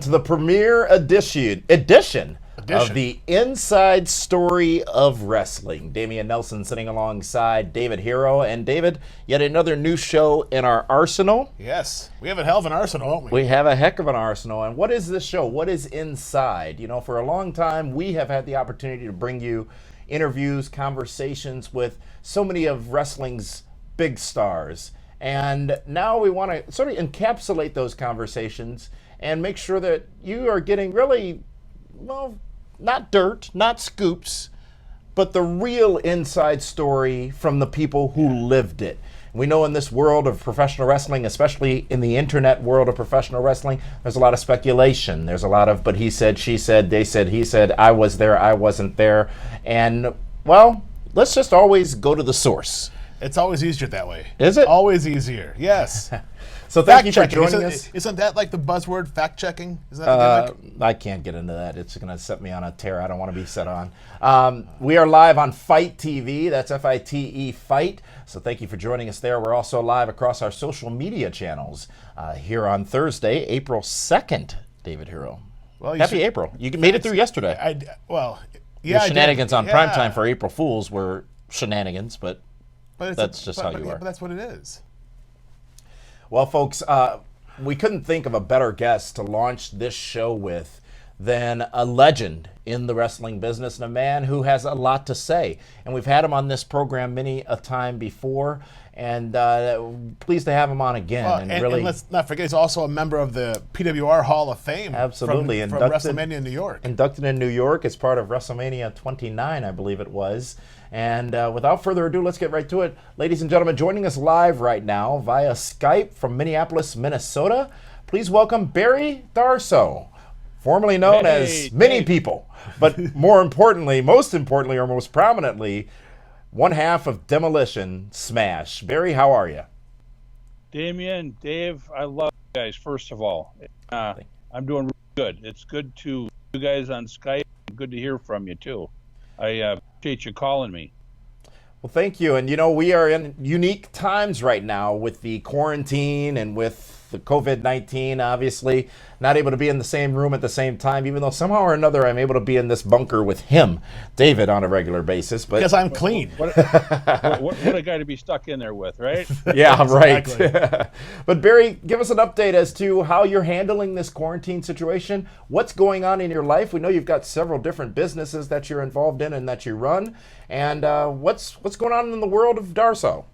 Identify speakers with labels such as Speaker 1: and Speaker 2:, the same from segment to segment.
Speaker 1: To the premiere edition of the Inside Story of Wrestling. Damian Nelson sitting alongside David Hero. And David, yet another new show in our arsenal.
Speaker 2: Yes, we have a hell of an arsenal, don't we?
Speaker 1: We have a heck of an arsenal. And what is this show? What is Inside? You know, for a long time, we have had the opportunity to bring you interviews, conversations with so many of wrestling's big stars. And now we want to sort of encapsulate those conversations and make sure that you are getting really, well, not dirt, not scoops, but the real inside story from the people who lived it. We know in this world of professional wrestling, especially in the internet world of professional wrestling, there's a lot of speculation. There's a lot of, but he said, she said, they said, he said, I was there, I wasn't there. And, well, let's just always go to the source.
Speaker 2: It's always easier that way.
Speaker 1: Is it?
Speaker 2: Always easier, yes.
Speaker 1: So thank you for joining us.
Speaker 2: Isn't that like the buzzword, fact-checking? Isn't that the gimmick?
Speaker 1: I can't get into that. It's going to set me on a tear I don't want to be set on. We are live on Fight TV. That's F-I-T-E, Fight. So thank you for joining us there. We're also live across our social media channels here on Thursday, April 2nd, David Hero. Well, Happy April. You made it through yesterday. Your shenanigans on PrimeTime for April Fools were shenanigans, but that's just how you are.
Speaker 2: But that's what it is.
Speaker 1: Well, folks, we couldn't think of a better guest to launch this show with than a legend in the wrestling business and a man who has a lot to say. And we've had him on this program many a time before, and pleased to have him on again.
Speaker 2: And let's not forget, he's also a member of the PWR Hall of Fame.
Speaker 1: Absolutely.
Speaker 2: From WrestleMania in New York.
Speaker 1: Inducted in New York as part of WrestleMania 29, I believe it was. And without further ado, let's get right to it. Ladies and gentlemen, joining us live right now via Skype from Minneapolis, Minnesota, please welcome Barry Darsow, formerly known as many people, but most importantly, or most prominently, one half of Demolition Smash. Barry, how are you?
Speaker 3: Damian, Dave, I love you guys, first of all. I'm doing really good. It's good to you guys on Skype. Good to hear from you, too. I appreciate you calling me.
Speaker 1: Well, thank you. And, you know, we are in unique times right now with the quarantine and with the COVID-19, obviously. Not able to be in the same room at the same time, even though somehow or another I'm able to be in this bunker with him, David, on a regular basis. But
Speaker 2: because I'm clean.
Speaker 3: What a guy to be stuck in there with, right?
Speaker 1: Yeah, right. But Barry, give us an update as to how you're handling this quarantine situation. What's going on in your life? We know you've got several different businesses that you're involved in and that you run. And what's going on in the world of Darsow?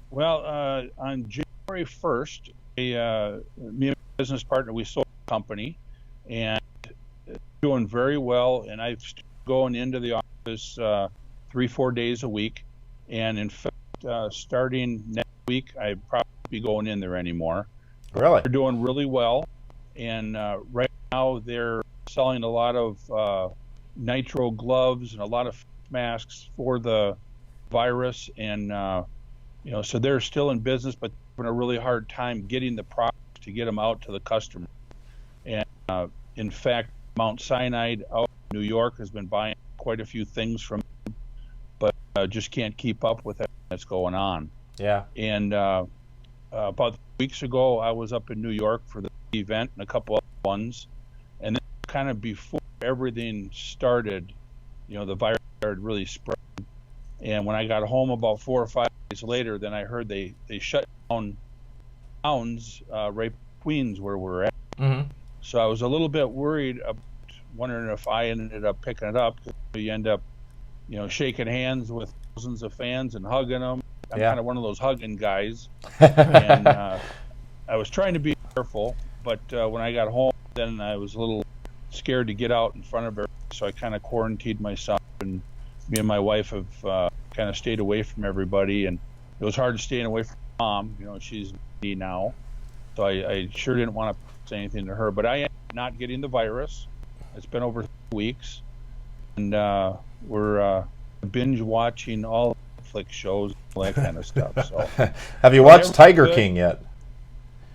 Speaker 3: Well, on January 1st, me and my business partner, we sold the company, and doing very well. And I'm going into the office 3-4 days a week. And in fact, starting next week, I probably won't be going in there anymore.
Speaker 1: Really?
Speaker 3: They're doing really well. And right now, they're selling a lot of nitro gloves and a lot of masks for the virus. And, so they're still in business, but having a really hard time getting the products to get them out to the customer. And in fact, Mount Sinai out in New York has been buying quite a few things from them, but just can't keep up with everything that's going on.
Speaker 1: Yeah.
Speaker 3: And about 3 weeks ago, I was up in New York for the event and a couple other ones. And then kind of before everything started, the virus started really spreading. And when I got home about 4 or 5 days later, then I heard they shut down towns right in Queens where we're at.
Speaker 1: Mm-hmm.
Speaker 3: So I was a little bit worried, wondering if I ended up picking it up. You end up, shaking hands with thousands of fans and hugging them. I'm kind of one of those hugging guys. And I was trying to be careful, but when I got home, then I was a little scared to get out in front of everybody. So I kind of quarantined myself, and me and my wife have kind of stayed away from everybody. And it was hard staying away from Mom. She's 80 now, so I sure didn't want to say anything to her. But I am not getting the virus. It's been over 3 weeks, and we're binge watching all Netflix shows, all that kind of stuff. So,
Speaker 1: have you watched Tiger King yet?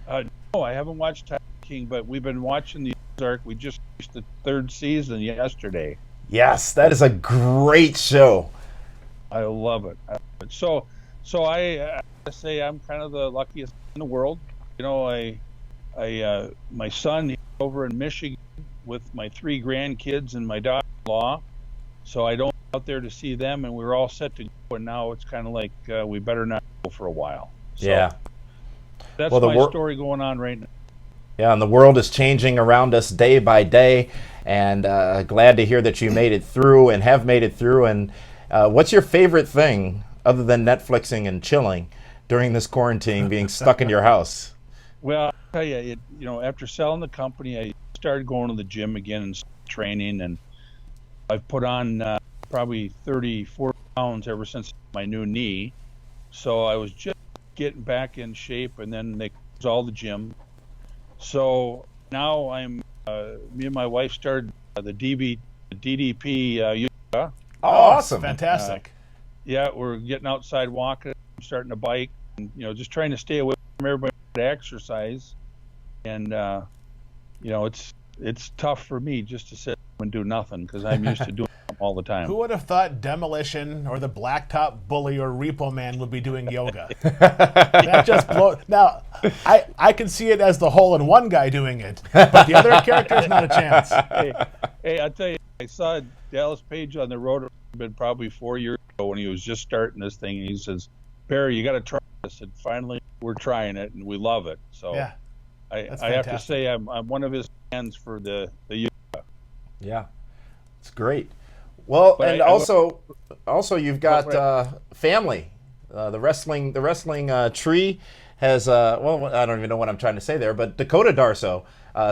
Speaker 3: No, I haven't watched Tiger King, but we've been watching the Ozark. We just finished the 3rd season yesterday.
Speaker 1: Yes, that is a great show.
Speaker 3: I love it. So I say I'm kind of the luckiest in the world. My son over in Michigan with my 3 grandkids and my daughter-in-law, so I don't go out there to see them, and we were all set to go, and now it's kind of like we better not go for a while. So
Speaker 1: Yeah.
Speaker 3: that's
Speaker 1: Well,
Speaker 3: my story going on right now.
Speaker 1: Yeah, and the world is changing around us day by day, and glad to hear that you made it through and have made it through. And what's your favorite thing other than Netflixing and chilling during this quarantine, being stuck in your house?
Speaker 3: Well, I'll tell you, after selling the company, I started going to the gym again and training, and I've put on probably 34 pounds ever since my new knee. So I was just getting back in shape, and then they closed all the gym. So now me and my wife started the DDP yoga.
Speaker 1: Oh, awesome.
Speaker 2: Fantastic.
Speaker 3: Yeah, we're getting outside walking, starting to bike, and, just trying to stay away from everybody to exercise. And, it's tough for me just to sit and do nothing because I'm used to doing them all the time.
Speaker 2: Who would have thought Demolition or the Blacktop Bully or Repo Man would be doing yoga? That just blows. Now, I can see it as the hole-in-one guy doing it, but the other character's not a chance.
Speaker 3: Hey, I tell you, I saw Dallas Page on the road probably 4 years ago when he was just starting this thing, and he says, "Barry, you got to try this." And finally, we're trying it, and we love it. So
Speaker 2: Yeah,
Speaker 3: I have to say I'm one of his fans for the yoga.
Speaker 1: Yeah, it's great. Well,
Speaker 3: But
Speaker 1: and also you've got family. The wrestling tree has well, I don't even know what I'm trying to say there, but Dakota Darsow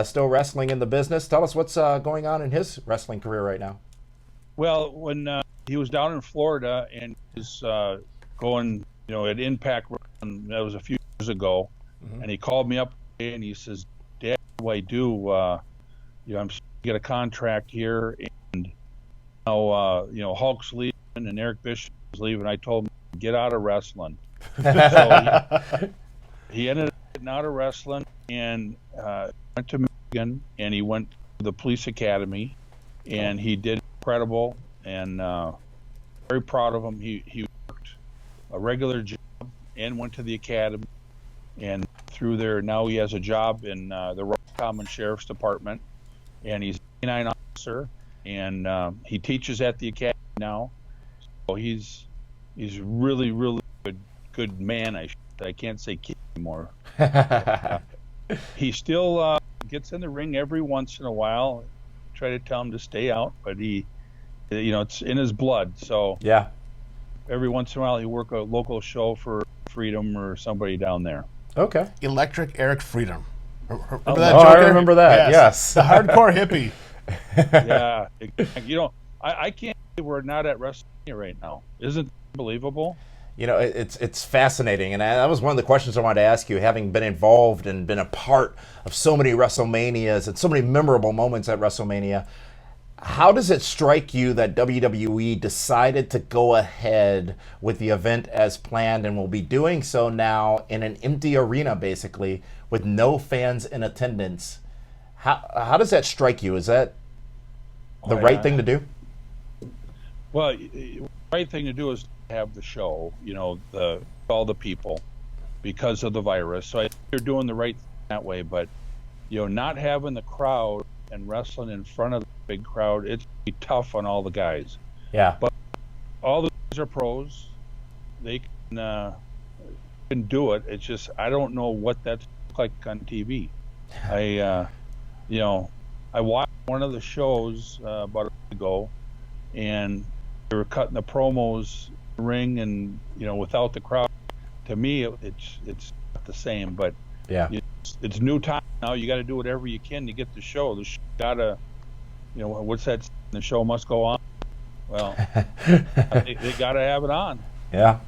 Speaker 1: still wrestling in the business. Tell us what's going on in his wrestling career right now.
Speaker 3: Well, when he was down in Florida and he was going, at Impact Wrestling, that was a few years ago, and he called me up and he says, "Dad, what do I do? I'm get a contract here, and now Hulk's leaving and Eric Bischoff's leaving." I told him, "Get out of wrestling." So he ended up getting out of wrestling and went to Michigan, and he went to the police academy, and he did incredible, and very proud of him. He worked a regular job and went to the academy, and through there now he has a job in the Common Sheriff's Department, and he's a canine officer, and he teaches at the academy now. So he's really, really good man. I can't say kid anymore. He still gets in the ring every once in a while. Try to tell him to stay out, but it's in his blood. So
Speaker 1: Yeah.
Speaker 3: every once in a while he work a local show for Freedom or somebody down there.
Speaker 1: Okay.
Speaker 2: Electric Eric Freedom. Remember
Speaker 1: Oh,
Speaker 2: that
Speaker 1: I
Speaker 2: Joker?
Speaker 1: remember that. Yes.
Speaker 2: The hardcore hippie.
Speaker 3: Yeah, I can't believe we're not at WrestleMania right now. Isn't it unbelievable?
Speaker 1: It's fascinating, and that was one of the questions I wanted to ask you, having been involved and been a part of so many WrestleManias and so many memorable moments at WrestleMania. How does it strike you that WWE decided to go ahead with the event as planned and will be doing so now in an empty arena, basically, with no fans in attendance? How does that strike you? Is that the right thing to do?
Speaker 3: Well, the right thing to do is have the show, all the people, because of the virus. So I think you're doing the right thing that way, but not having the crowd and wrestling in front of the big crowd, it's be tough on all the guys.
Speaker 1: Yeah.
Speaker 3: But all the guys are pros. They can do it. It's just I don't know what that's like on TV. I watched one of the shows about a week ago, and they were cutting the promos ring, and without the crowd. To me, it's not the same. But
Speaker 1: yeah,
Speaker 3: it's new time now. You got to do whatever you can to get the show. The show gotta, what's that? The show must go on. Well, they got to have it on.
Speaker 1: Yeah.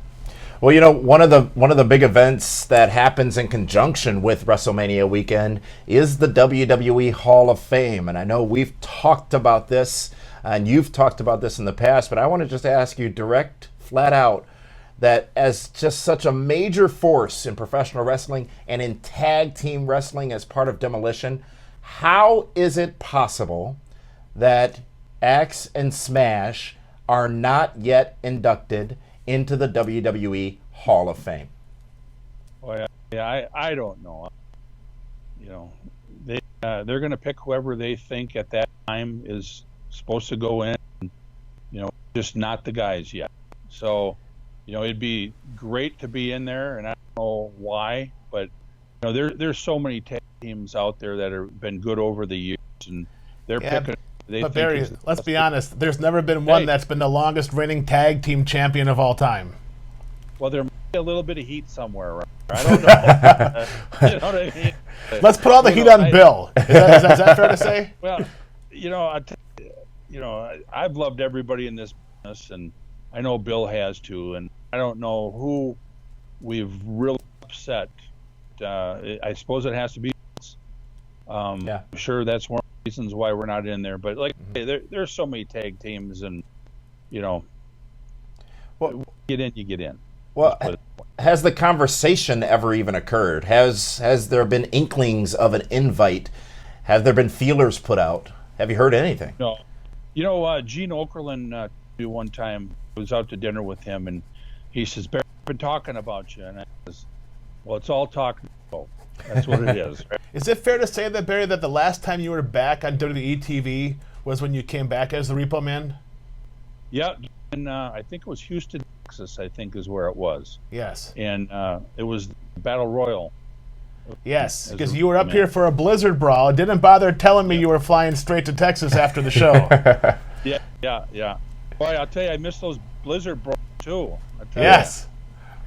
Speaker 1: Well, one of the big events that happens in conjunction with WrestleMania weekend is the WWE Hall of Fame, and I know we've talked about this, and you've talked about this in the past, but I want to just ask you direct, flat out, that as just such a major force in professional wrestling and in tag team wrestling as part of Demolition, how is it possible that Axe and Smash are not yet inducted into the WWE Hall of Fame?
Speaker 3: Well, yeah, I don't know. they're going to pick whoever they think at that time is supposed to go in. Just not the guys yet. So, it'd be great to be in there, and I don't know why, but there's so many tag teams out there that have been good over the years, and they're picking.
Speaker 2: But Barry, let's be honest. There's never been one that's been the longest reigning tag team champion of all time.
Speaker 3: Well, there might be a little bit of heat somewhere, right? I don't know. You know what I mean?
Speaker 2: Let's put all the heat on Bill. Is that fair to say?
Speaker 3: Well, I've loved everybody in this business, and I know Bill has too. And I don't know who we've really upset. I suppose it has to be. I'm sure that's one of the reasons why we're not in there. But there's so many tag teams, and
Speaker 1: well,
Speaker 3: get in, you get in.
Speaker 1: Well, has the conversation ever even occurred? Has there been inklings of an invite? Have there been feelers put out? Have you heard anything?
Speaker 3: No. Gene Okerlund, one time, I was out to dinner with him, and he says, "Barry, I've been talking about you." And I says, "Well, it's all talk. That's what it is." Right?
Speaker 2: Is it fair to say that, Barry, that the last time you were back on WWE TV was when you came back as the Repo Man?
Speaker 3: Yeah, and I think it was Houston, Texas, I think is where it was.
Speaker 2: Yes.
Speaker 3: And it was Battle Royal.
Speaker 2: Yes, because you were up here for a Blizzard brawl. Didn't bother telling me you were flying straight to Texas after the show.
Speaker 3: Yeah. Boy, I'll tell you, I missed those Blizzard brawls too.
Speaker 2: Yes.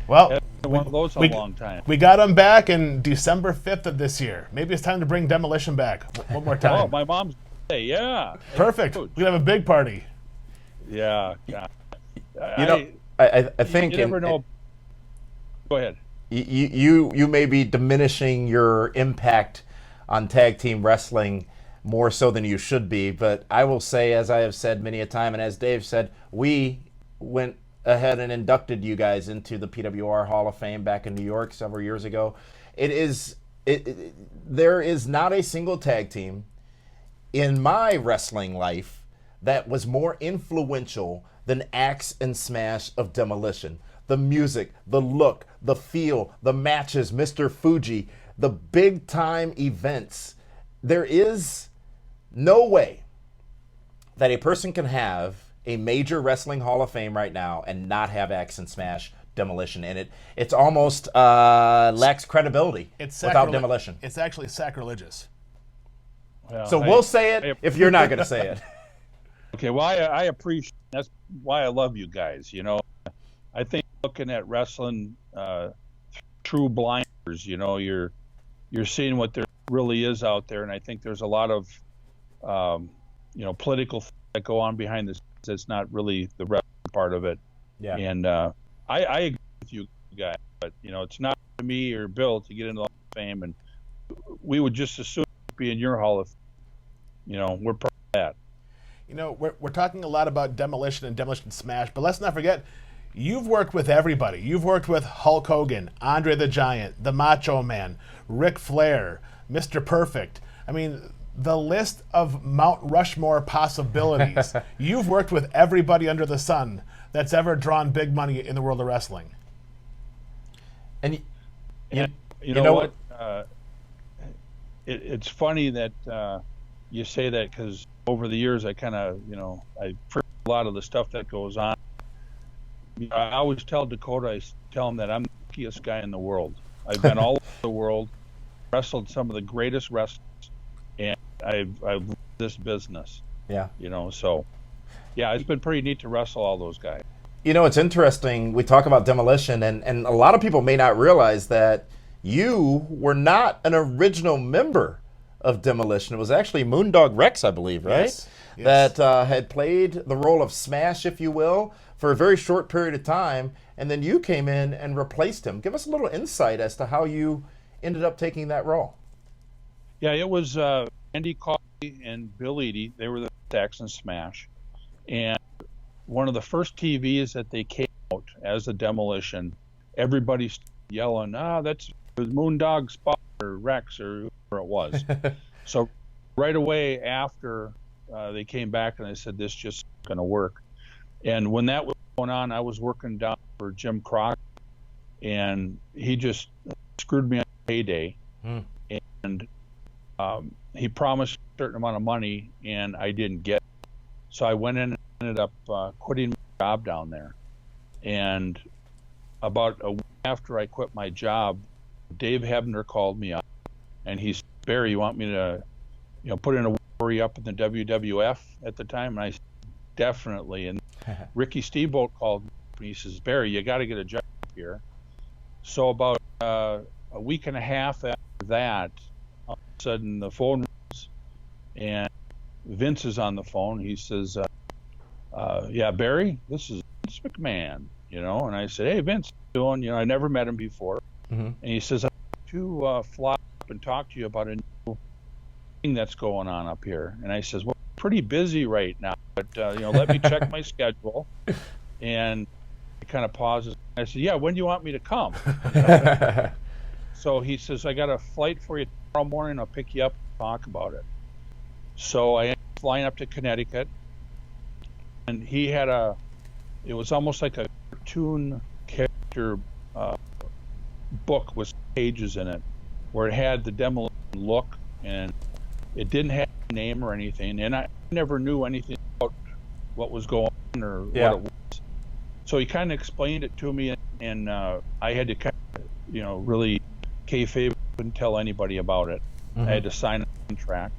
Speaker 2: Well,
Speaker 3: one of those a long time.
Speaker 2: We got them back in December 5th of this year. Maybe it's time to bring Demolition back one more time.
Speaker 3: Oh, my mom's birthday, yeah.
Speaker 2: Perfect. We're going to have a big party.
Speaker 3: Yeah.
Speaker 1: I think...
Speaker 3: You never know. Go ahead.
Speaker 1: You may be diminishing your impact on tag team wrestling more so than you should be, but I will say, as I have said many a time, and as Dave said, we went ahead and inducted you guys into the PWR Hall of Fame back in New York several years ago. There is not a single tag team in my wrestling life that was more influential than Axe and Smash of Demolition. The music, the look, the feel, the matches, Mr. Fuji, the big time events. There is no way that a person can have a major wrestling Hall of Fame right now and not have Axe and Smash Demolition in it. It's almost lacks credibility without Demolition.
Speaker 2: It's actually sacrilegious.
Speaker 1: Well, so we'll say it if you're not going to say it.
Speaker 3: Okay, well, I appreciate, that's why I love you guys, I think looking at wrestling true blinders, you're seeing what there really is out there, and I think there's a lot of political things that go on behind the scenes. It's not really the wrestling part of it. Yeah. And I agree with you guys, but it's not to me or Bill to get into the Hall of Fame, and we would just as soon be in your Hall of Fame. We're part of that.
Speaker 2: We're talking a lot about Demolition and Demolition Smash, but let's not forget, you've worked with everybody. You've worked with Hulk Hogan, Andre the Giant, the Macho Man, Ric Flair, Mr. Perfect. I mean, the list of Mount Rushmore possibilities. You've worked with everybody under the sun that's ever drawn big money in the world of wrestling.
Speaker 3: And you know what? It's funny that you say that, because over the years I kind of, I forget a lot of the stuff that goes on. I always tell Dakota, I tell him that I'm the luckiest guy in the world. I've been all over the world, wrestled some of the greatest wrestlers, and I've loved this business. Yeah. So, yeah, it's been pretty neat to wrestle all those guys.
Speaker 1: It's interesting. We talk about Demolition, and a lot of people may not realize that you were not an original member of Demolition. It was actually Moondog Rex, I believe, right?
Speaker 2: Yes.
Speaker 1: That had played the role of Smash, if you will, for a very short period of time, and then you came in and replaced him. Give us a little insight as to how you ended up taking that role.
Speaker 3: Yeah, it was Andy Coffey and Bill Eadie. They were the Axe and Smash. And one of the first TVs that they came out as a Demolition, everybody's yelling, that's Moondog Spot or Rex or whoever it was. So right away after they came back and they said, this just isn't going to work. And when that was going on, I was working down for Jim Crockett, and he just screwed me on payday. And he promised a certain amount of money, and I didn't get it. So I went in and ended up quitting my job down there. And about a week after I quit my job, Dave Hebner called me up, and he said, "Barry, you want me to, put in a worry up in the WWF at the time?" And I said, "Definitely." And Ricky Steamboat called me, and he says, "Barry, you got to get a job here." So about a week and a half after that, all of a sudden the phone rings, and Vince is on the phone. He says, "Yeah, Barry, this is Vince McMahon." And I said, "Hey, Vince, how you doing?" I never met him before. And he says, "I'd like to fly up and talk to you about a new thing that's going on up here." And I says, "Well, I'm pretty busy right now, but let me check my schedule." And he kind of pauses. I said, "Yeah, when do you want me to come?" So he says, "I got a flight for you tomorrow morning. I'll pick you up and talk about it." So I ended up flying up to Connecticut, and he had it was almost like a cartoon character book with pages in it, where it had the Demolition look, and it didn't have a name or anything, and I never knew anything about what was going on or what it was. So he kind of explained it to me, and I had to kind of, really kayfabe, couldn't tell anybody about it. I had to sign a contract.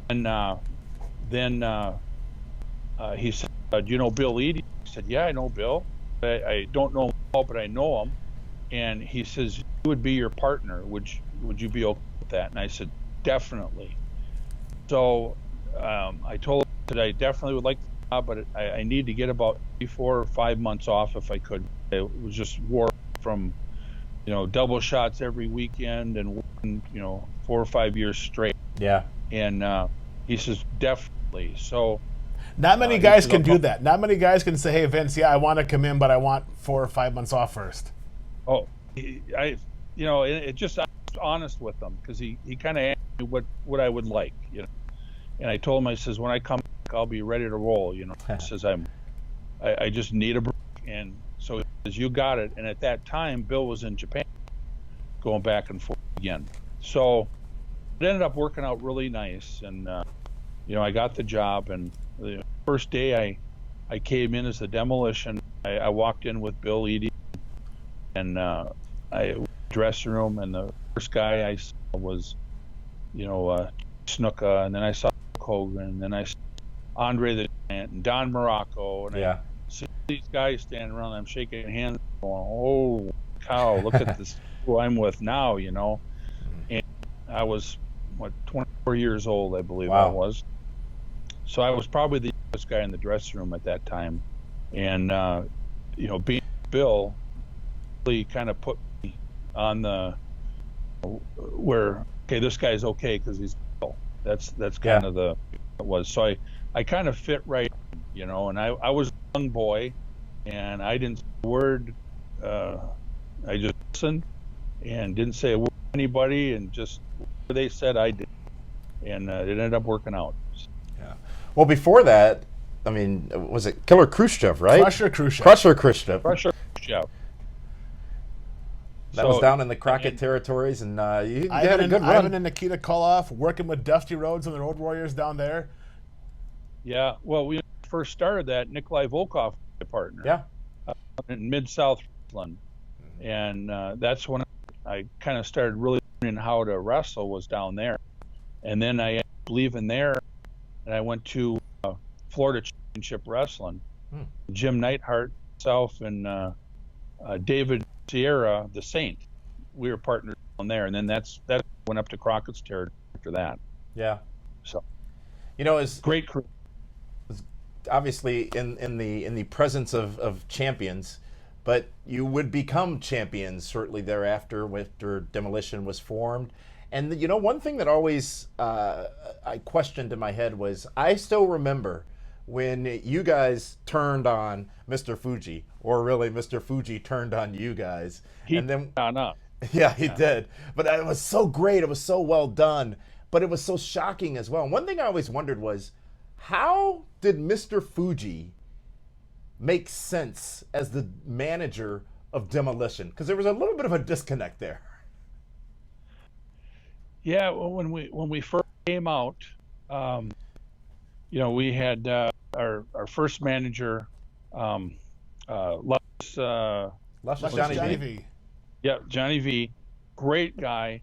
Speaker 3: And then he said, "Do you know Bill Eady?" I said, "Yeah, I know Bill. I don't know him well, but I know him." And he says, "You would be your partner. Would you be okay with that?" And I said, "Definitely." So I told him that I definitely would like the job, but I need to get about 4 or 5 months off if I could. It was just war from, double shots every weekend and working, 4 or 5 years straight.
Speaker 1: Yeah.
Speaker 3: And he says, "Definitely." So
Speaker 2: not many guys can do that. Not many guys can say, "Hey, Vince, yeah, I want to come in, but I want 4 or 5 months off first."
Speaker 3: Oh, it just, I was honest with him, because he kind of asked me what I would like, and I told him, I says, "When I come back, I'll be ready to roll." He says, I just need a break. And so he says, "You got it." And at that time, Bill was in Japan, going back and forth again. So it ended up working out really nice, and I got the job. And the first day I came in as the Demolition. I walked in with Bill Eady, and I dressing room, and the first guy I saw was, Snuka, and then I saw Hogan, and then I saw Andre the Giant and Don Morocco, and I see these guys standing around. I'm shaking hands, going, "Oh cow, look at this who I'm with now," And I was 24 years old, I believe. I was. So I was probably the youngest guy in the dressing room at that time, and being Bill really kind of put me on the where, okay, this guy's okay because he's Bill. That's kind of the it was. So I kind of fit right, and I was a young boy, and I didn't say a word. I just listened and didn't say a word to anybody, and just what they said I did, and it ended up working out.
Speaker 1: Yeah. Well, before that, I mean, was it Killer Khrushchev, right?
Speaker 2: Crusher Khrushchev.
Speaker 3: Crusher Khrushchev.
Speaker 1: That was down in the Crockett territories, and you had a good run.
Speaker 2: Ivan and Nikita Koloff, working with Dusty Rhodes and the Road Warriors down there.
Speaker 3: Yeah, well, we first started that. Nikolai Volkov was my partner.
Speaker 1: Yeah.
Speaker 3: In Mid-South Wrestling. And that's when I kind of started really learning how to wrestle, was down there. And then I ended up leaving there, and I went to Florida Championship Wrestling. Jim Neidhart, myself, and David Sierra, the Saint. We were partners on there, and then that went up to Crockett's territory after that.
Speaker 1: Yeah.
Speaker 3: So,
Speaker 1: it's
Speaker 3: great crew.
Speaker 1: Obviously in the presence of champions, but you would become champions shortly thereafter after Demolition was formed. And one thing that always I questioned in my head was, I still remember when you guys turned on Mr. Fuji, or really Mr. Fuji turned on you guys.
Speaker 3: And then up.
Speaker 1: Yeah, he did. But it was so great. It was so well done. But it was so shocking as well. And one thing I always wondered was, how did Mr. Fuji make sense as the manager of Demolition? Because there was a little bit of a disconnect there.
Speaker 3: Yeah, well, when we first came out, we had our first manager, um, Les,
Speaker 1: Luscious
Speaker 3: what's
Speaker 1: Johnny
Speaker 3: his
Speaker 2: Johnny
Speaker 3: name?
Speaker 1: V.
Speaker 2: V.
Speaker 3: Yeah, Johnny V, great guy.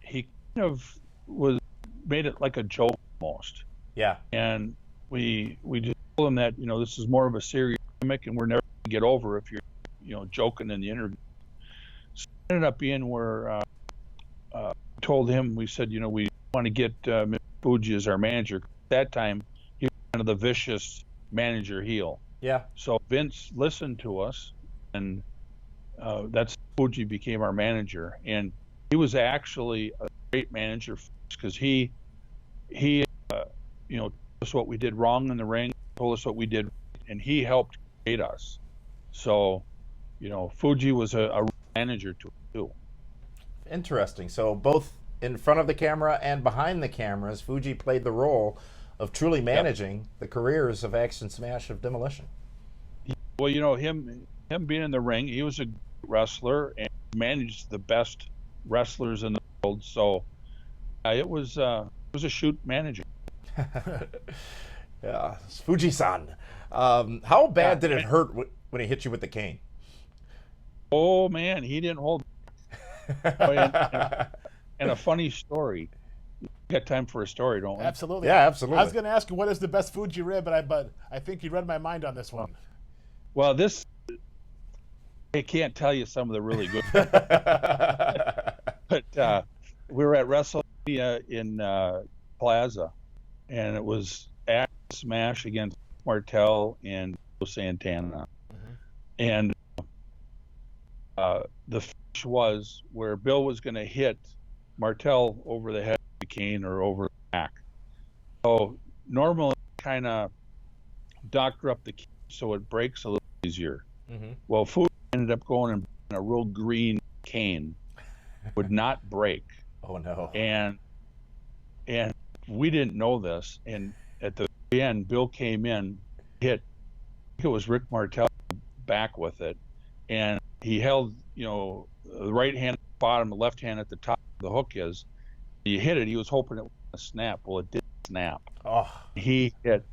Speaker 3: He kind of was made it like a joke almost,
Speaker 1: Yeah.
Speaker 3: and we just told him that this is more of a serious gimmick, and we're never gonna get over if you're joking in the interview. So it ended up being where told him, we said, we want to get Mr. Fuji as our manager. At that time, he was kind of the vicious manager heel.
Speaker 1: Yeah.
Speaker 3: So Vince listened to us, and that's Fuji became our manager. And he was actually a great manager because he told us what we did wrong in the ring, told us what we did, and he helped create us. So, Fuji was a manager too.
Speaker 1: Interesting. So both in front of the camera and behind the cameras, Fuji played the role of truly managing the careers of Action Smash of Demolition.
Speaker 3: Well, him being in the ring, he was a wrestler and managed the best wrestlers in the world. So it was a shoot manager.
Speaker 1: Yeah, Fuji-san. How bad did it hurt when he hit you with the cane?
Speaker 3: Oh man, he didn't hold. And a funny story. We got time for a story, don't we?
Speaker 2: Absolutely.
Speaker 1: Yeah, absolutely.
Speaker 2: I was going to ask you what is the best Fuji rib, but I think you read my mind on this one.
Speaker 3: Well, I can't tell you some of the really good. But we were at WrestleMania in Plaza, and it was Action Smash against Martel and Santana, and the finish was where Bill was going to hit Martel over the head with the cane or over the back. So normally kind of doctor up the cane so it breaks a little easier. Well, Fuji ended up going and a real green cane would not break.
Speaker 1: Oh no.
Speaker 3: And we didn't know this, and at the end Bill came in, hit, I think it was Rick Martel back with it, and he held the right hand at the bottom, the left hand at the top of the hook is. He hit it, he was hoping it was going to snap. Well, it didn't snap.
Speaker 1: Oh.
Speaker 3: He hit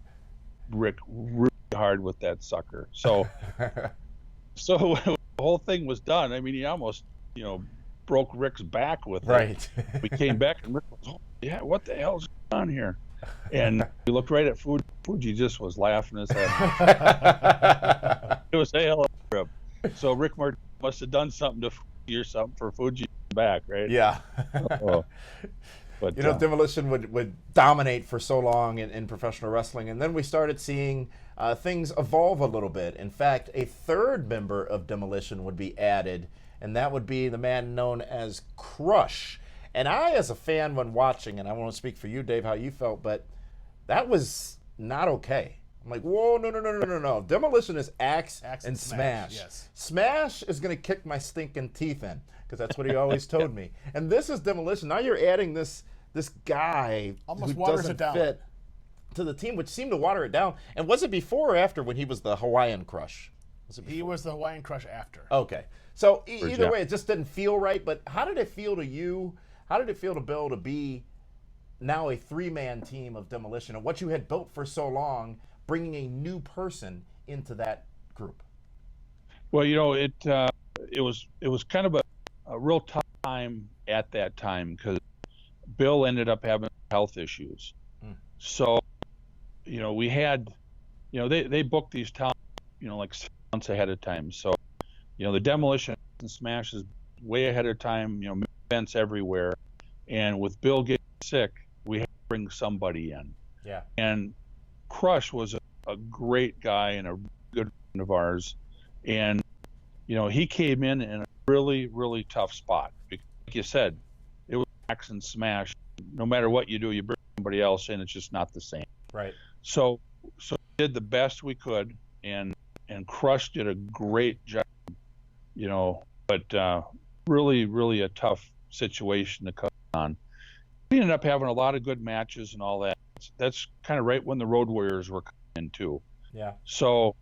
Speaker 3: Rick really hard with that sucker. So the whole thing was done. I mean, he almost broke Rick's back with it.
Speaker 1: Right.
Speaker 3: We came back and Rick was, oh, yeah, what the hell's going on here? And we looked right at Fuji. Fuji just was laughing his head. It was a hell of a trip. So Rick Martin must have done something to Fuji or something for Fuji back, right?
Speaker 1: Yeah.
Speaker 3: But
Speaker 1: Demolition would dominate for so long in professional wrestling, and then we started seeing things evolve a little bit. In fact, a third member of Demolition would be added, and that would be the man known as Crush. And I, as a fan, when watching, and I want to speak for you, Dave, how you felt, but that was not okay. I'm like, whoa, no. Demolition is Axe and Smash.
Speaker 2: Yes.
Speaker 1: Smash is going to kick my stinking teeth in, because that's what he always told me. And this is Demolition. Now you're adding this guy
Speaker 2: Almost
Speaker 1: who
Speaker 2: waters
Speaker 1: doesn't
Speaker 2: it down.
Speaker 1: fit to the team, which seemed to water it down. And was it before or after when he was the Hawaiian Crush?
Speaker 2: He was the Hawaiian Crush after.
Speaker 1: Okay. So either way, it just didn't feel right. But how did it feel to you? How did it feel to Bill to be now a three-man team of Demolition, and what you had built for so long, bringing a new person into that group?
Speaker 3: Well, it was kind of a real tough time at that time because Bill ended up having health issues. So, we had, they booked these towns, like 6 months ahead of time. So, the Demolition and Smash is way ahead of time, events everywhere. And with Bill getting sick, we had to bring somebody in.
Speaker 1: Yeah.
Speaker 3: And Crush was a great guy and a good friend of ours. And, he came in a really, really tough spot. Because, like you said, it was Axe and Smash. No matter what you do, you bring somebody else in, it's just not the same.
Speaker 1: Right.
Speaker 3: So we did the best we could, and Crush did a great job, but really, really a tough situation to come on. We ended up having a lot of good matches and all that. That's kind of right when the Road Warriors were coming in too.
Speaker 1: Yeah.
Speaker 3: So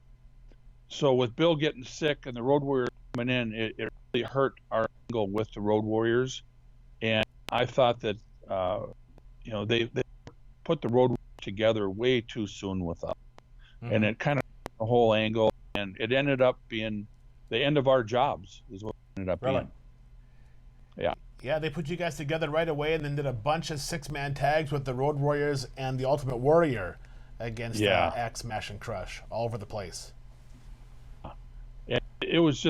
Speaker 3: with Bill getting sick and the Road Warriors coming in, it really hurt our angle with the Road Warriors. And I thought that they put the road together way too soon with us, and it kind of the whole angle, and it ended up being the end of our jobs is what it ended up being. Yeah.
Speaker 2: Yeah, they put you guys together right away, and then did a bunch of 6-man tags with the Road Warriors and the Ultimate Warrior against Axe, Smash, and Crush all over the place.
Speaker 3: And it was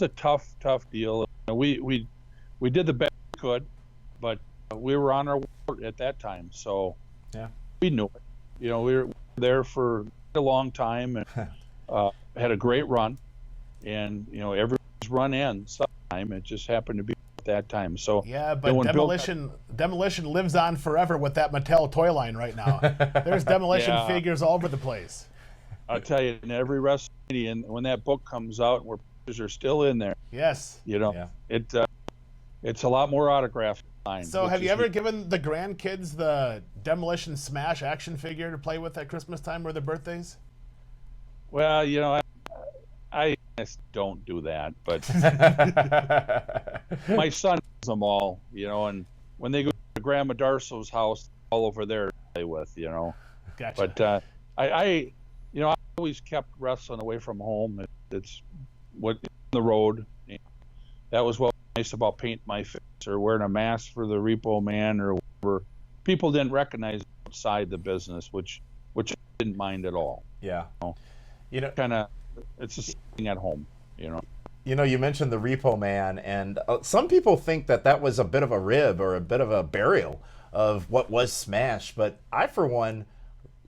Speaker 3: a tough deal. We did the best we could, but we were on our way at that time, so we knew it. We were there for a long time and had a great run, and everyone's run ends sometime. It just happened to be at that time. So
Speaker 2: yeah, but Demolition lives on forever with that Mattel toy line right now. There's Demolition figures all over the place.
Speaker 3: I'll tell you, in every WrestleMania, and when that book comes out, where pictures are still in there.
Speaker 2: Yes.
Speaker 3: It's a lot more autographed.
Speaker 2: So have you ever given the grandkids the Demolition Smash action figure to play with at Christmas time or their birthdays?
Speaker 3: Well, I just don't do that, but my son does them all, and when they go to Grandma Darsow's house, all over there to play with,
Speaker 2: Gotcha.
Speaker 3: But I always kept wrestling away from home. It's what the road. That was what was nice about painting my face or wearing a mask for the Repo Man or whatever. People didn't recognize outside the business, which I didn't mind at all.
Speaker 1: Yeah.
Speaker 3: It's just sitting at home,
Speaker 1: You mentioned the Repo Man, and some people think that was a bit of a rib or a bit of a burial of what was Smash, but I, for one,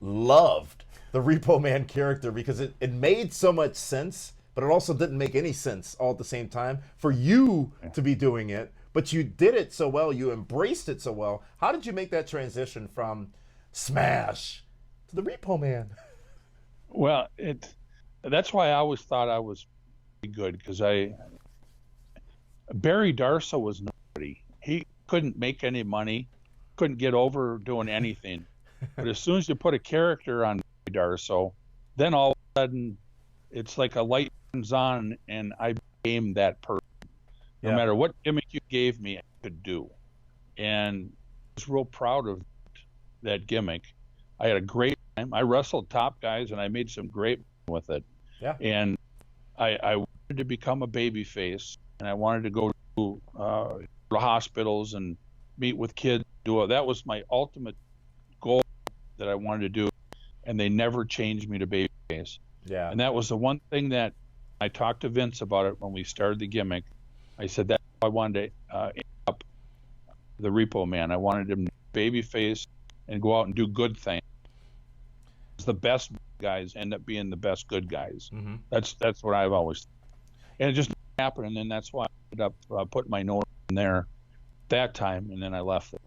Speaker 1: loved the Repo Man character because it made so much sense, but it also didn't make any sense all at the same time for you to be doing it, but you did it so well, you embraced it so well. How did you make that transition from Smash to the Repo Man?
Speaker 3: Well, that's why I always thought I was pretty good, because Barry Darsow was nobody. He couldn't make any money, couldn't get over doing anything. But as soon as you put a character on Barry Darsow, then all of a sudden it's like a light comes on and I became that person. No matter what gimmick you gave me, I could do. And I was real proud of that gimmick. I had a great time. I wrestled top guys and I made some great with it.
Speaker 1: Yeah.
Speaker 3: And I wanted to become a baby face, and I wanted to go to hospitals and meet with kids. That was my ultimate goal that I wanted to do, and they never changed me to baby face.
Speaker 1: Yeah.
Speaker 3: And that was the one thing that I talked to Vince about it when we started the gimmick. I said that I wanted to end up the Repo Man. I wanted him to baby face and go out and do good things. The best guys end up being the best good guys.
Speaker 1: Mm-hmm.
Speaker 3: That's what I've always thought. And it just happened, and then that's why I ended up putting my nose in there that time, and then I left it.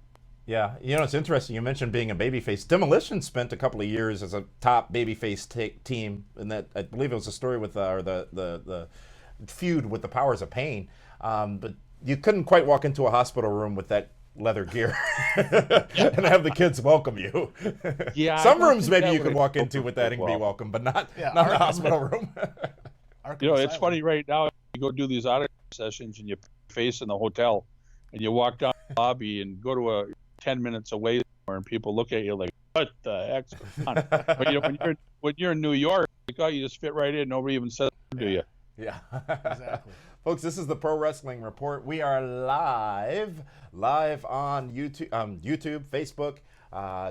Speaker 1: Yeah, it's interesting. You mentioned being a babyface. Demolition spent a couple of years as a top babyface team, and that I believe it was a story with the feud with the Powers of Pain. But you couldn't quite walk into a hospital room with that leather gear and have the kids welcome you.
Speaker 3: Yeah,
Speaker 1: some rooms maybe you could walk into with that and be welcome, but not the hospital room.
Speaker 3: It's funny right now. You go do these autograph sessions and you put your face in the hotel, and you walk down the lobby and go to a 10 minutes away somewhere, and people look at you like, "What the heck's going on?" But when you're in New York, you just fit right in. Nobody even says to you.
Speaker 1: Yeah,
Speaker 2: exactly.
Speaker 1: Folks, this is the Pro Wrestling Report. We are live on YouTube, Facebook,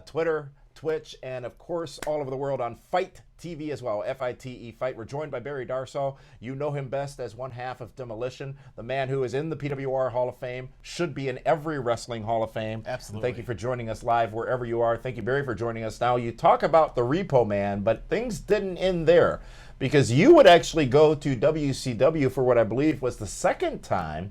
Speaker 1: Twitter, Twitch, and of course all over the world on Fight TV as well, FITE Fight. We're joined by Barry Darsow. You know him best as one half of Demolition, the man who is in the PWR Hall of Fame, should be in every wrestling Hall of Fame.
Speaker 2: Absolutely.
Speaker 1: Thank you for joining us live wherever you are. Thank you, Barry, for joining us. Now, you talk about the Repo Man, but things didn't end there, because you would actually go to WCW for what I believe was the second time,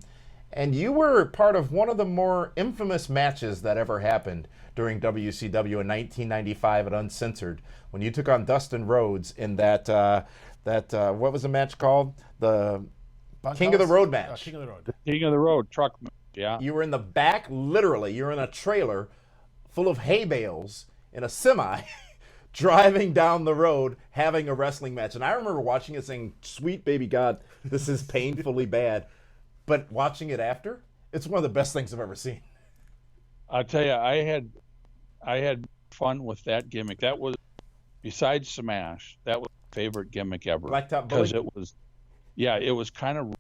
Speaker 1: and you were part of one of the more infamous matches that ever happened during WCW in 1995 at Uncensored, when you took on Dustin Rhodes in that what was the match called? The King of the Road match.
Speaker 2: King of the Road.
Speaker 3: King of the Road truck match, yeah.
Speaker 1: You were in the back, literally. You were in a trailer full of hay bales in a semi driving down the road having a wrestling match. And I remember watching it saying, "Sweet baby God, this is painfully bad." But watching it after, it's one of the best things I've ever seen.
Speaker 3: I'll tell you, I had fun with that gimmick. That was, besides Smash, that was my favorite gimmick ever.
Speaker 1: Blacktop Bully?
Speaker 3: Because it was kind of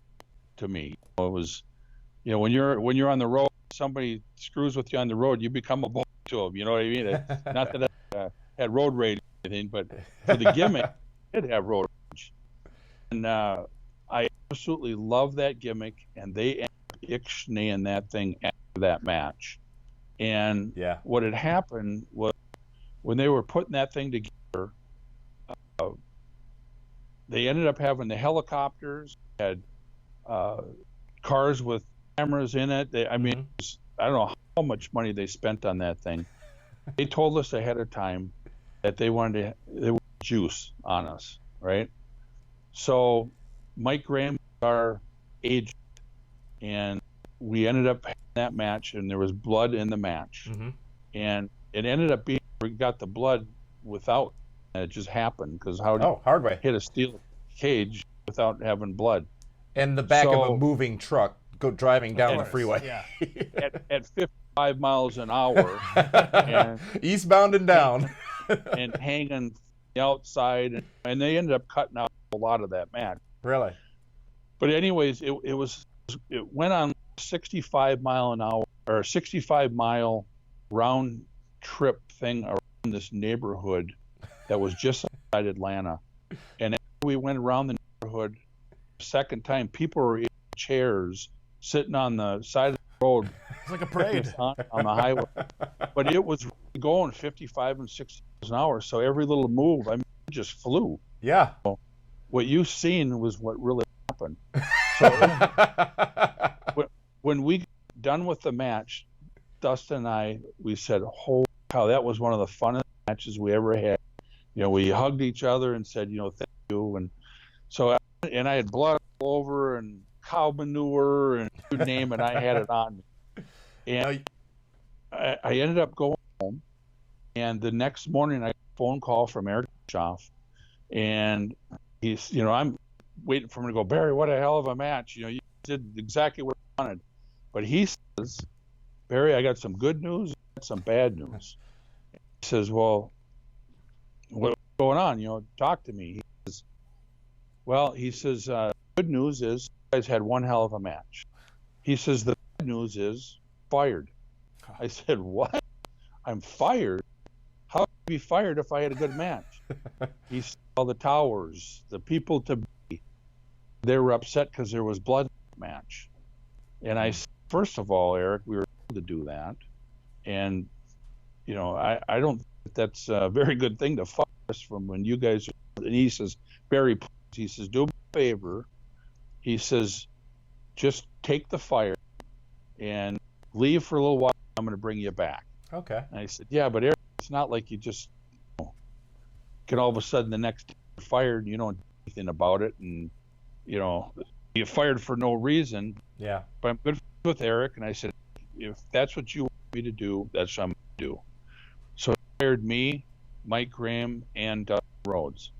Speaker 3: to me. It was, when you're on the road, somebody screws with you on the road, you become a bully to them. You know what I mean? Not that I had road rage or anything, but for the gimmick, I did have road rage. And I absolutely love that gimmick, and they ended up ixnaying that thing after that match. And what had happened was, when they were putting that thing together, they ended up having the helicopters, had cars with cameras in it. I mean, I don't know how much money they spent on that thing. They told us ahead of time that they wanted juice on us, right? So Mike Graham was our agent, and we ended up having that match, and there was blood in the match. And it ended up being, we got the blood without, and it just happened, because how do you
Speaker 1: hard way.
Speaker 3: hit a steel cage without having blood?
Speaker 1: And the back of a moving truck driving down the freeway.
Speaker 3: At 55 miles an hour. And,
Speaker 1: eastbound and down.
Speaker 3: and hanging outside. And they ended up cutting out a lot of that match.
Speaker 1: Really?
Speaker 3: But anyways, it went on 65 mile an hour, or 65 mile round trip thing around this neighborhood that was just outside Atlanta. And after we went around the neighborhood the second time, people were in chairs sitting on the side of the road.
Speaker 2: It's like a parade
Speaker 3: on the highway. But it was going 55 and 60 miles an hour, so every little move, I mean, it just flew.
Speaker 1: Yeah.
Speaker 3: So what you seen was what really happened. So when we got done with the match, Dustin and I, we said, holy cow, that was one of the funnest matches we ever had. We hugged each other and said, thank you. And so, and I had blood all over and cow manure and you name it, I had it on me. And I ended up going home, and the next morning I got a phone call from Eric Bischoff, and he's, I'm waiting for him to go, Barry, what a hell of a match. You did exactly what I wanted. But he says, Barry, I got some good news and some bad news. He says, well, what's going on? Talk to me. He says, good news is you guys had one hell of a match. He says, the bad news is fired. I said, what? I'm fired? How could I be fired if I had a good match? He said, all the towers, the people to be, they were upset because there was blood in the match. And I said, first of all, Eric, we were able to do that. And, I don't think that's a very good thing to fire us from when you guys, and he says, Barry, please, he says, do me a favor. He says, just take the fire and leave for a little while. I'm going to bring you back.
Speaker 1: Okay. And
Speaker 3: I said, yeah, but Eric, it's not like you just get all of a sudden the next day you're fired and you don't do anything about it. And, you're fired for no reason.
Speaker 1: Yeah.
Speaker 3: But I'm good with Eric. And I said, if that's what you want me to do, that's what I'm going to do. So he hired me, Mike Graham, and Dustin Rhodes.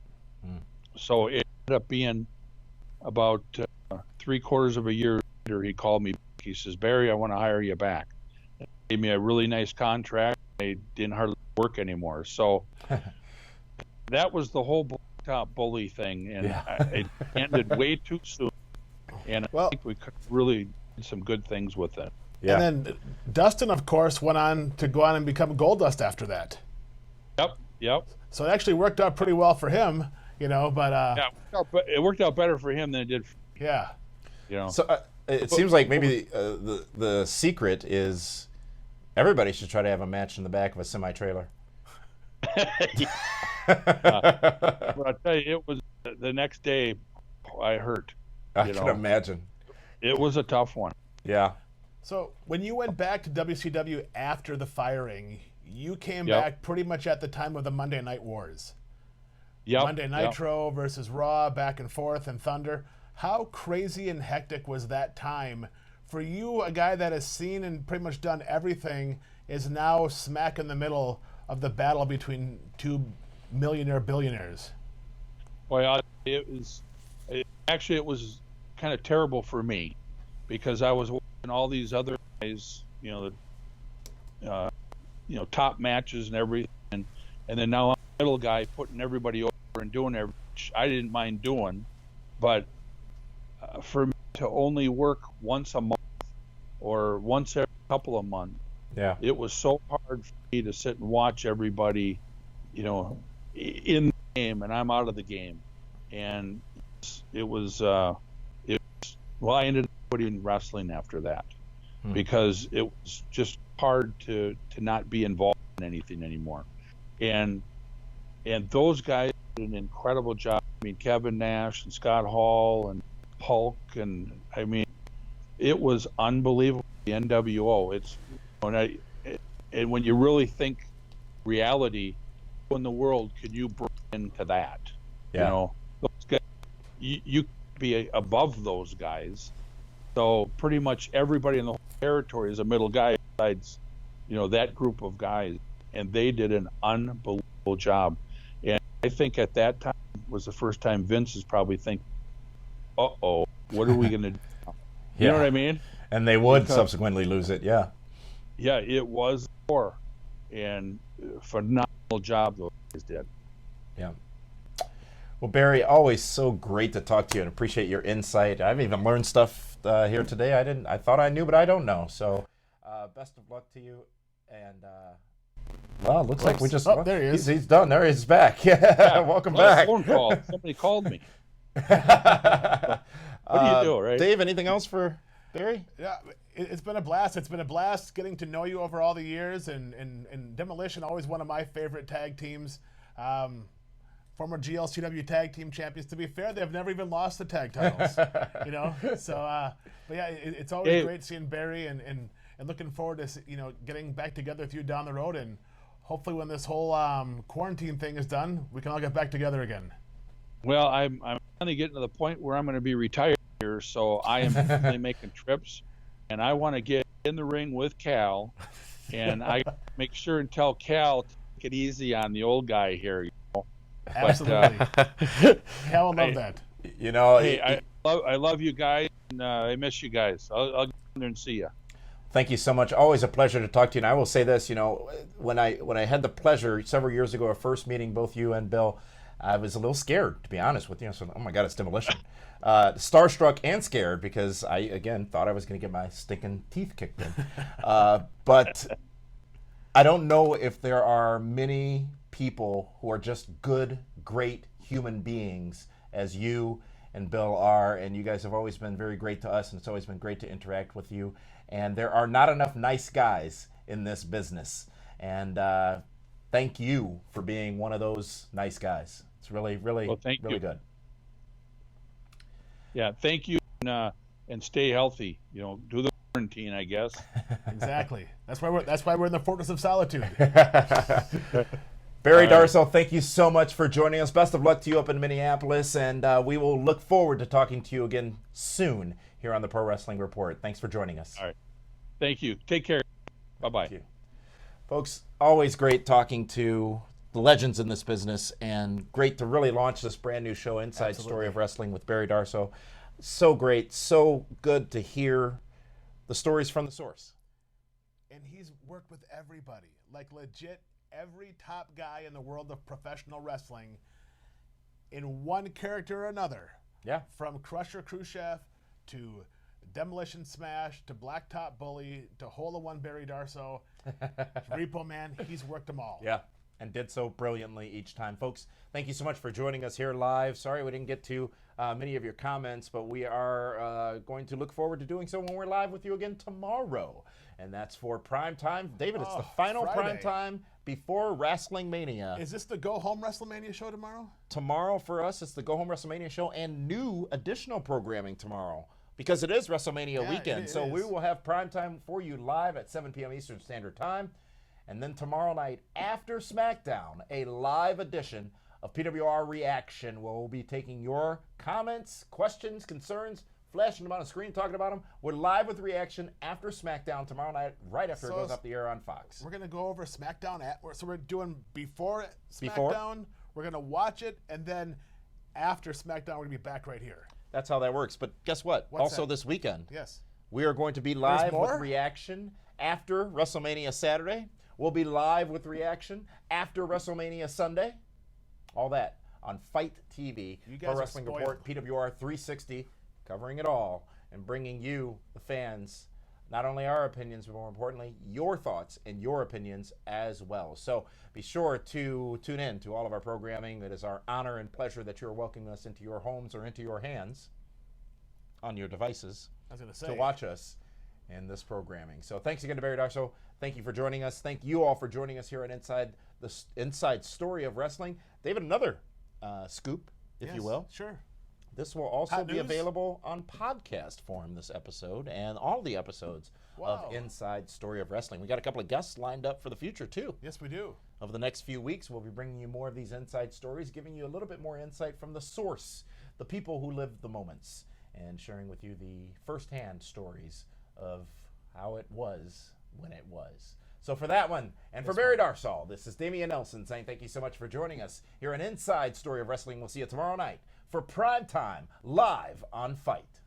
Speaker 3: So it ended up being about 3/4 of a year later, he called me. He says, Barry, I want to hire you back. He gave me a really nice contract. I didn't hardly work anymore. So that was the whole Blacktop Bully thing. And it ended way too soon. And I think we could really did some good things with it.
Speaker 2: Yeah. And then Dustin, of course, went on to go on and become Goldust after that.
Speaker 3: Yep.
Speaker 2: So it actually worked out pretty well for him, but
Speaker 3: it worked out better for him than it did for me.
Speaker 2: Yeah.
Speaker 1: So it seems like maybe the secret is everybody should try to have a match in the back of a semi-trailer.
Speaker 3: But I'll tell you, it was the next day I hurt.
Speaker 1: I can imagine.
Speaker 3: It was a tough one.
Speaker 1: Yeah.
Speaker 2: So when you went back to WCW after the firing, you came back pretty much at the time of the Monday Night Wars. Monday Nitro versus Raw, back and forth, and Thunder. How crazy and hectic was that time for you, a guy that has seen and pretty much done everything, is now smack in the middle of the battle between two billionaires?
Speaker 3: Well, it was kind of terrible for me because I was watching all these other guys, top matches and everything, and then now I'm the middle guy putting everybody over and doing everything, which I didn't mind doing, but for me to only work once a month or once every couple of months,
Speaker 1: Yeah.
Speaker 3: it was so hard for me to sit and watch everybody, in the game, and I'm out of the game, and it was well, I ended up quitting wrestling after that because it was just hard to not be involved in anything anymore, and those guys did an incredible job. I mean, Kevin Nash and Scott Hall and Hulk, and I mean, it was unbelievable. The NWO. It's and when you really think reality, who in the world could you bring into that?
Speaker 1: Yeah.
Speaker 3: Those guys, you could be above those guys. So pretty much everybody in the whole territory is a middle guy besides, that group of guys, and they did an unbelievable job. And I think at that time was the first time Vince is probably thinking, "Uh-oh, what are we going to do?" You know what I mean?
Speaker 1: And they would subsequently lose it, yeah.
Speaker 3: Yeah, it was poor, and phenomenal job those guys did.
Speaker 1: Yeah. Well, Barry, always so great to talk to you and appreciate your insight. I've even learned stuff here today I thought I knew, but I don't know. So, best of luck to you. And well, looks like we just.
Speaker 2: There he is.
Speaker 1: He's done. There he's back. Yeah, welcome back.
Speaker 3: Phone call. Somebody called me. What do you do, right?
Speaker 1: Dave, anything else for Barry?
Speaker 2: Yeah, it's been a blast. It's been a blast getting to know you over all the years, and Demolition, always one of my favorite tag teams. Former GLCW tag team champions. To be fair, they've never even lost the tag titles. So, but yeah, it's always great seeing Barry, and looking forward to getting back together with you down the road, and hopefully when this whole quarantine thing is done, we can all get back together again.
Speaker 3: Well, I'm finally getting to the point where I'm going to be retired here, so I am definitely making trips, and I want to get in the ring with Cal, and I make sure and tell Cal to take it easy on the old guy here.
Speaker 2: Absolutely. Cal will love that.
Speaker 3: Hey, I love you guys, and I miss you guys. I'll get in there and see you.
Speaker 1: Thank you so much. Always a pleasure to talk to you. And I will say this, when I had the pleasure several years ago of first meeting both you and Bill, I was a little scared, to be honest with you. So, oh my God, it's Demolition. Starstruck and scared because I, again, thought I was going to get my stinking teeth kicked in. But I don't know if there are many people who are just good, great human beings as you and Bill are. And you guys have always been very great to us, and it's always been great to interact with you. And there are not enough nice guys in this business. And thank you for being one of those nice guys. It's really, really, really good.
Speaker 3: Yeah, thank you, and stay healthy. Do the quarantine, I guess.
Speaker 2: Exactly. That's why we're in the Fortress of Solitude.
Speaker 1: Barry Darsow, thank you so much for joining us. Best of luck to you up in Minneapolis, and we will look forward to talking to you again soon here on the Pro Wrestling Report. Thanks for joining us.
Speaker 3: All right. Thank you. Take care. Bye-bye.
Speaker 1: Thank you. Folks, always great talking to the legends in this business, and great to really launch this brand new show, Inside Story of Wrestling with Barry Darsow. So great, so good to hear the stories from the source.
Speaker 2: And he's worked with everybody, like legit every top guy in the world of professional wrestling in one character or another.
Speaker 1: Yeah.
Speaker 2: From Crusher Khrushchev to Demolition Smash to Blacktop Bully to Hole in One Barry Darsow, Repo Man, he's worked them all.
Speaker 1: Yeah, and did so brilliantly each time. Folks, thank you so much for joining us here live. Sorry we didn't get to many of your comments, but we are going to look forward to doing so when we're live with you again tomorrow. And that's for PrimeTime. David, it's the final PrimeTime before Wrestling Mania.
Speaker 2: Is this the Go Home WrestleMania show tomorrow?
Speaker 1: Tomorrow for us, it's the Go Home WrestleMania show and new additional programming tomorrow, because it is WrestleMania weekend. So we will have PrimeTime for you live at 7 p.m. Eastern Standard Time. And then tomorrow night, after SmackDown, a live edition of PWR Reaction, where we'll be taking your comments, questions, concerns, flashing them on the screen, talking about them. We're live with Reaction after SmackDown tomorrow night, right after it goes up the air on Fox.
Speaker 2: We're going to go over SmackDown. So we're doing before SmackDown. We're going to watch it, and then after SmackDown, we're going to be back right here.
Speaker 1: That's how that works. But guess what?
Speaker 2: What's
Speaker 1: also
Speaker 2: that?
Speaker 1: this weekend,
Speaker 2: yes,
Speaker 1: we are going to be live with Reaction after WrestleMania Saturday. We'll be live with reaction after WrestleMania Sunday. All that on Fight TV.
Speaker 2: You guys
Speaker 1: Pro
Speaker 2: are
Speaker 1: Wrestling
Speaker 2: spoiled.
Speaker 1: Report, PWR 360, covering it all and bringing you, the fans, not only our opinions, but more importantly, your thoughts and your opinions as well. So be sure to tune in to all of our programming. It is our honor and pleasure that you're welcoming us into your homes or into your hands on your devices to watch us in this programming. So thanks again to Barry Darsow. Thank you for joining us. Thank you all for joining us here at Inside Story of Wrestling. David, another scoop, if you will.
Speaker 2: Sure.
Speaker 1: This will also be available on podcast form, this episode, and all the episodes of Inside Story of Wrestling. We got a couple of guests lined up for the future, too.
Speaker 2: Yes, we do.
Speaker 1: Over the next few weeks, we'll be bringing you more of these inside stories, giving you a little bit more insight from the source, the people who lived the moments, and sharing with you the firsthand stories of how it was when it was. So for that one, and for Barry Darsow, this is Damian Nelson saying thank you so much for joining us here on Inside Story of Wrestling. We'll see you tomorrow night for Prime Time, live on Fight.